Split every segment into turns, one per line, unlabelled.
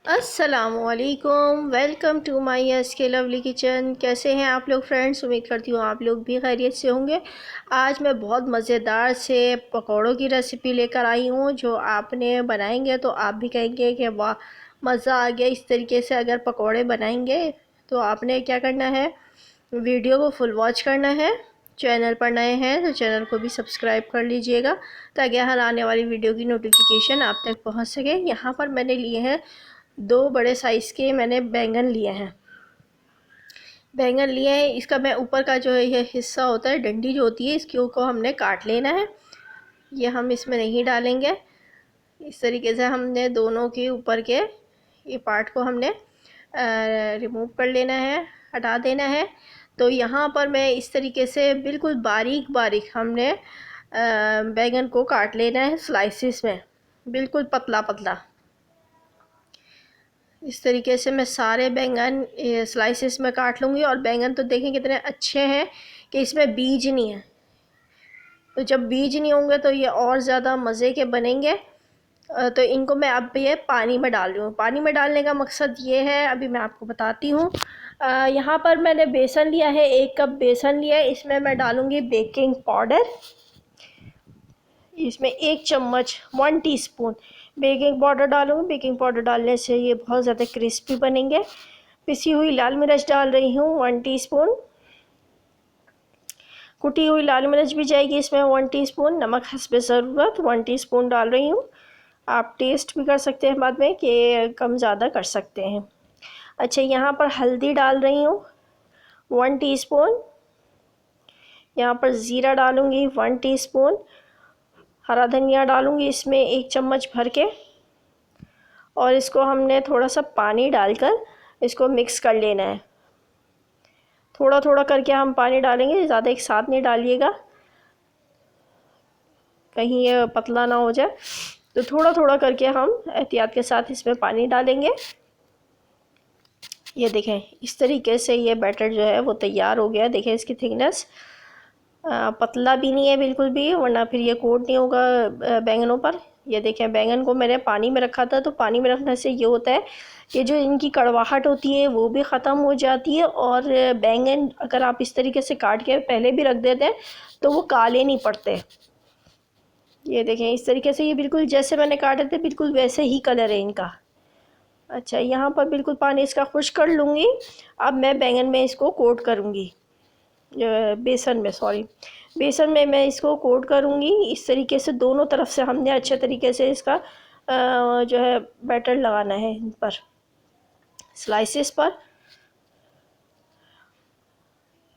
अस्सलामुअलैकुम, welcome to my S के lovely kitchen. कैसे हैं आप लोग फ्रेंड्स? उम्मीद करती हूँ आप लोग भी खैरियत से होंगे। आज मैं बहुत मज़ेदार से पकौड़ों की रेसिपी लेकर आई हूँ, जो आपने बनाएंगे तो आप भी कहेंगे कि वाह, मज़ा आ गया। इस तरीके से अगर पकौड़े बनाएंगे तो आपने क्या करना है, वीडियो को फुल वॉच करना है। चैनल पर नए हैं तो चैनल को भी सब्सक्राइब कर लीजिएगा, ताकि हर आने वाली वीडियो की नोटिफिकेशन आप तक पहुंच सके। यहाँ पर मैंने लिए हैं 2 बड़े साइज़ के, मैंने बैंगन लिए हैं। इसका मैं ऊपर का जो है ये हिस्सा होता है, डंडी जो होती है, इसके को हमने काट लेना है। ये हम इसमें नहीं डालेंगे। इस तरीके से हमने दोनों के ऊपर के ये पार्ट को हमने रिमूव कर लेना है, हटा देना है। तो यहाँ पर मैं इस तरीके से बिल्कुल बारीक बारीक हमने बैंगन को काट लेना है स्लाइसिस में, बिल्कुल पतला पतला। इस तरीके से मैं सारे बैंगन स्लाइसिस में काट लूँगी। और बैंगन तो देखें कितने अच्छे हैं कि इसमें बीज नहीं है। तो जब बीज नहीं होंगे तो ये और ज़्यादा मज़े के बनेंगे। तो इनको मैं अब ये पानी में डाल रही हूँ। पानी में डालने का मकसद ये है, अभी मैं आपको बताती हूँ। यहाँ पर मैंने बेसन लिया है, 1 कप बेसन लिया है। इसमें मैं डालूँगी बेकिंग पाउडर। इसमें 1 चम्मच 1 टीस्पून बेकिंग पाउडर डालूँगी। बेकिंग पाउडर डालने से ये बहुत ज़्यादा क्रिस्पी बनेंगे। पिसी हुई लाल मिर्च डाल रही हूँ 1 टीस्पून। कुटी हुई लाल मिर्च भी जाएगी इसमें 1 टीस्पून। नमक हस्बे ज़रूरत 1 टीस्पून डाल रही हूँ। आप टेस्ट भी कर सकते हैं बाद में कि कम ज़्यादा कर सकते हैं। अच्छा, यहाँ पर हल्दी डाल रही हूँ 1 टीस्पून। यहाँ पर ज़ीरा डालूँगी 1 टीस्पून। हरा धनिया डालूँगी इसमें 1 चम्मच भर के। और इसको हमने थोड़ा सा पानी डालकर इसको मिक्स कर लेना है। थोड़ा थोड़ा करके हम पानी डालेंगे, ज़्यादा एक साथ नहीं डालिएगा, कहीं ये पतला ना हो जाए। तो थोड़ा थोड़ा करके हम एहतियात के साथ इसमें पानी डालेंगे। ये देखें, इस तरीके से ये बैटर जो है वो तैयार हो गया। देखें इसकी थिकनेस पतला भी नहीं है बिल्कुल भी, वरना फिर ये कोट नहीं होगा बैंगनों पर। ये देखें, बैंगन को मैंने पानी में रखा था, तो पानी में रखने से ये होता है कि जो इनकी कड़वाहट होती है वो भी ख़त्म हो जाती है। और बैंगन अगर आप इस तरीके से काट के पहले भी रख देते हैं तो वो काले नहीं पड़ते। ये देखें, इस तरीके से ये बिल्कुल जैसे मैंने काटे थे बिल्कुल वैसे ही कलर है इनका। अच्छा, यहाँ पर बिल्कुल पानी इसका खुश्क कर लूँगी। अब मैं बैंगन में इसको कोट करूँगी, बेसन में मैं इसको कोट करूँगी। इस तरीके से दोनों तरफ से हमने अच्छे तरीके से इसका जो है बैटर लगाना है इन पर, स्लाइसेस पर।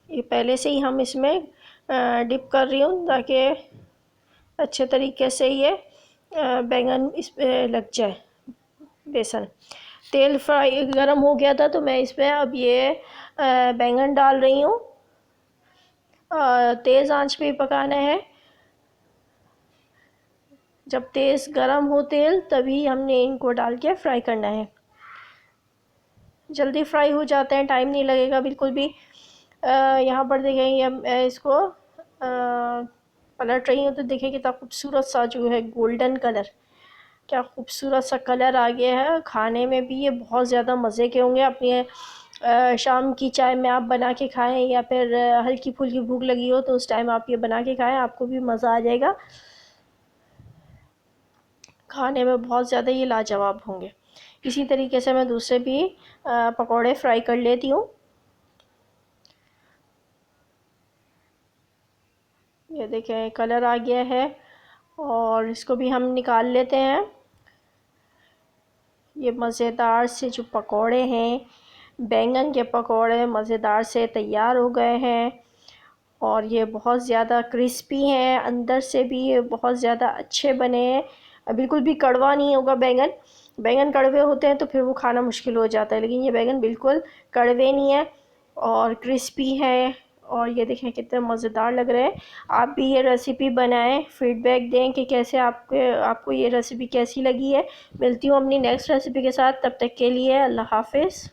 ये पहले से ही हम इसमें डिप कर रही हूँ ताकि अच्छे तरीके से ये बैंगन इस पे लग जाए बेसन। तेल फ्राई गरम हो गया था, तो मैं इसमें अब ये बैंगन डाल रही हूँ। तेज़ आंच पे पकाना है। जब तेज़ गरम हो तेल, तभी हमने इनको डाल के फ्राई करना है। जल्दी फ्राई हो जाते हैं, टाइम नहीं लगेगा बिल्कुल भी। यहाँ पर देखें, ये मैं इसको पलट रही हूँ तो देखिए कितना खूबसूरत सा जो है गोल्डन कलर, क्या खूबसूरत सा कलर आ गया है। खाने में भी ये बहुत ज़्यादा मज़े के होंगे। अपनी शाम की चाय में आप बना के खाएं, या फिर हल्की फुल्की भूख लगी हो तो उस टाइम आप ये बना के खाएं, आपको भी मज़ा आ जाएगा। खाने में बहुत ज़्यादा ये लाजवाब होंगे। इसी तरीके से मैं दूसरे भी पकौड़े फ्राई कर लेती हूँ। ये देखें, कलर आ गया है और इसको भी हम निकाल लेते हैं। ये मज़ेदार से जो पकौड़े हैं, बैंगन के पकौड़े मज़ेदार से तैयार हो गए हैं। और ये बहुत ज़्यादा क्रिस्पी हैं, अंदर से भी ये बहुत ज़्यादा अच्छे बने हैं। बिल्कुल भी कड़वा नहीं होगा बैंगन। बैंगन कड़वे होते हैं तो फिर वो खाना मुश्किल हो जाता है, लेकिन ये बैंगन बिल्कुल कड़वे नहीं है और क्रिस्पी है। और ये देखें कितने मज़ेदार लग रहे हैं। आप भी ये रेसिपी बनाएं, फ़ीडबैक दें कि कैसे आपको ये रेसिपी कैसी लगी है। मिलती हूँ अपनी नेक्स्ट रेसिपी के साथ, तब तक के लिए अल्लाह हाफ़िज़।